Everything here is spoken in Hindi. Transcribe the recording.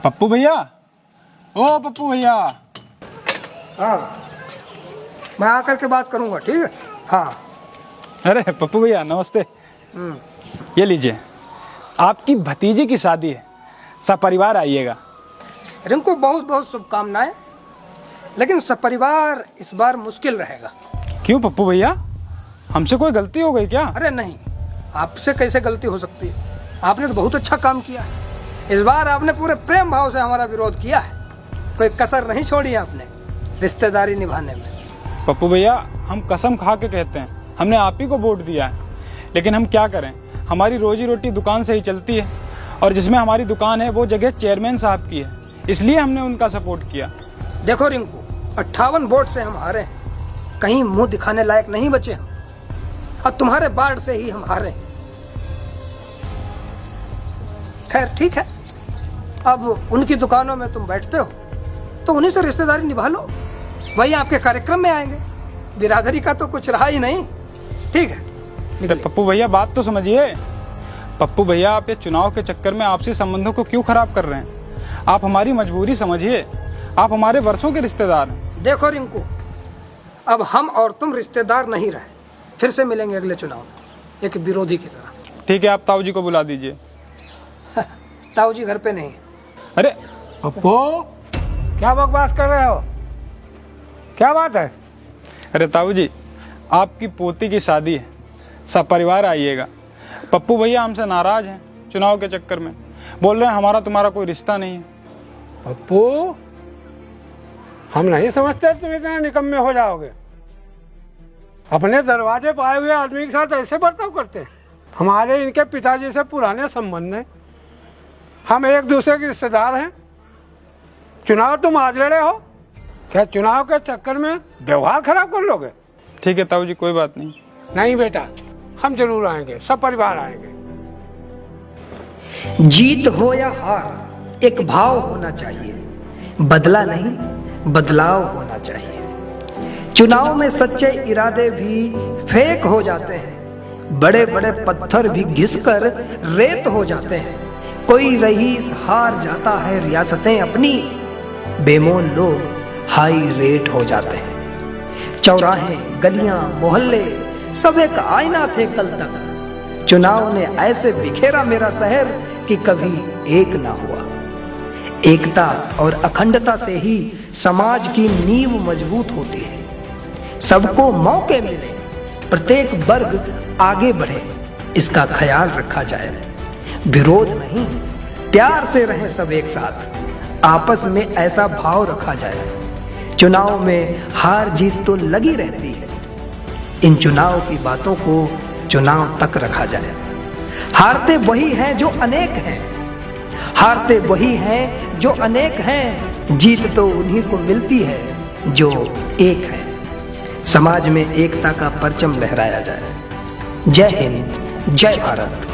पप्पू भैया, ओ पप्पू भैया। हाँ, मैं आकर के बात करूंगा, ठीक है। हाँ। अरे पप्पू भैया नमस्ते। ये लीजिए, आपकी भतीजी की शादी है, सपरिवार आइएगा। रिंकू बहुत बहुत शुभकामनाएं, लेकिन सपरिवार इस बार मुश्किल रहेगा। क्यों पप्पू भैया, हमसे कोई गलती हो गई क्या? अरे नहीं, आपसे कैसे गलती हो सकती है? आपने तो बहुत अच्छा काम किया है। इस बार आपने पूरे प्रेम भाव से हमारा विरोध किया है, कोई कसर नहीं छोड़ी आपने रिश्तेदारी निभाने में। पप्पू भैया, हम कसम खा के कहते हैं, हमने आप ही को वोट दिया है, लेकिन हम क्या करें, हमारी रोजी रोटी दुकान से ही चलती है, और जिसमें हमारी दुकान है वो जगह चेयरमैन साहब की है, इसलिए हमने उनका सपोर्ट किया। देखो रिंकू, 58 वोट से हम हारे हैं, कहीं मुंह दिखाने लायक नहीं बचे हम। अब तुम्हारे वार्ड से ही हम हारे। खैर ठीक है, अब उनकी दुकानों में तुम बैठते हो तो उन्हीं से रिश्तेदारी निभा लो, वही आपके कार्यक्रम में आएंगे। बिरादरी का तो कुछ रहा ही नहीं। ठीक है निकलिए। पप्पू भैया बात तो समझिए। पप्पू भैया, आप ये चुनाव के चक्कर में आपसी संबंधों को क्यों खराब कर रहे हैं? आप हमारी मजबूरी समझिए, आप हमारे वर्षों के रिश्तेदार हैं। देखो रिंकू, अब हम और तुम रिश्तेदार नहीं रहे, फिर से मिलेंगे अगले चुनाव में एक विरोधी की तरह। ठीक है, आप ताऊ जी को बुला दीजिए। ताऊ जी घर पे नहीं है। अरे पप्पू, क्या बकवास कर रहे हो? क्या बात है? अरे ताऊ जी, आपकी पोती की शादी है, सपरिवार आइएगा। पप्पू भैया हमसे नाराज हैं चुनाव के चक्कर में, बोल रहे हैं हमारा तुम्हारा कोई रिश्ता नहीं है। पप्पू, हम नहीं समझते तुम इतने निकम्मे हो जाओगे। अपने दरवाजे पर आए हुए आदमी के साथ ऐसे बर्ताव करते हैं। हमारे इनके पिताजी से पुराने संबंध हैं, हम एक दूसरे के रिश्तेदार हैं। चुनाव तुम आज लड़े हो, क्या चुनाव के चक्कर में व्यवहार खराब कर लोगे? ठीक है ताऊ जी, कोई बात नहीं। नहीं बेटा, हम जरूर आएंगे, सब परिवार आएंगे। जीत हो या हार, एक भाव होना चाहिए, बदला नहीं बदलाव होना चाहिए। चुनाव में सच्चे इरादे भी फेक हो जाते हैं, बड़े बड़े पत्थर भी घिसकर रेत हो जाते हैं। कोई रईस हार जाता है रियासतें अपनी, बेमोल लोग हाई रेट हो जाते हैं। चौराहे, गलियां, मोहल्ले सब एक आईना थे कल तक। चुनाव ने ऐसे बिखेरा मेरा शहर कि कभी एक ना हुआ। एकता और अखंडता से ही समाज की नींव मजबूत होती है। सबको मौके मिले, प्रत्येक वर्ग आगे बढ़े, इसका ख्याल रखा जाए। विरोध नहीं, प्यार से रहें सब एक साथ, आपस में ऐसा भाव रखा जाए। चुनाव में हार जीत तो लगी रहती है, इन चुनाव की बातों को चुनाव तक रखा जाए। हारते वही हैं जो अनेक हैं, हारते वही हैं जो अनेक हैं, जीत तो उन्हीं को मिलती है जो एक है। समाज में एकता का परचम लहराया जाए। जय हिंद, जय भारत।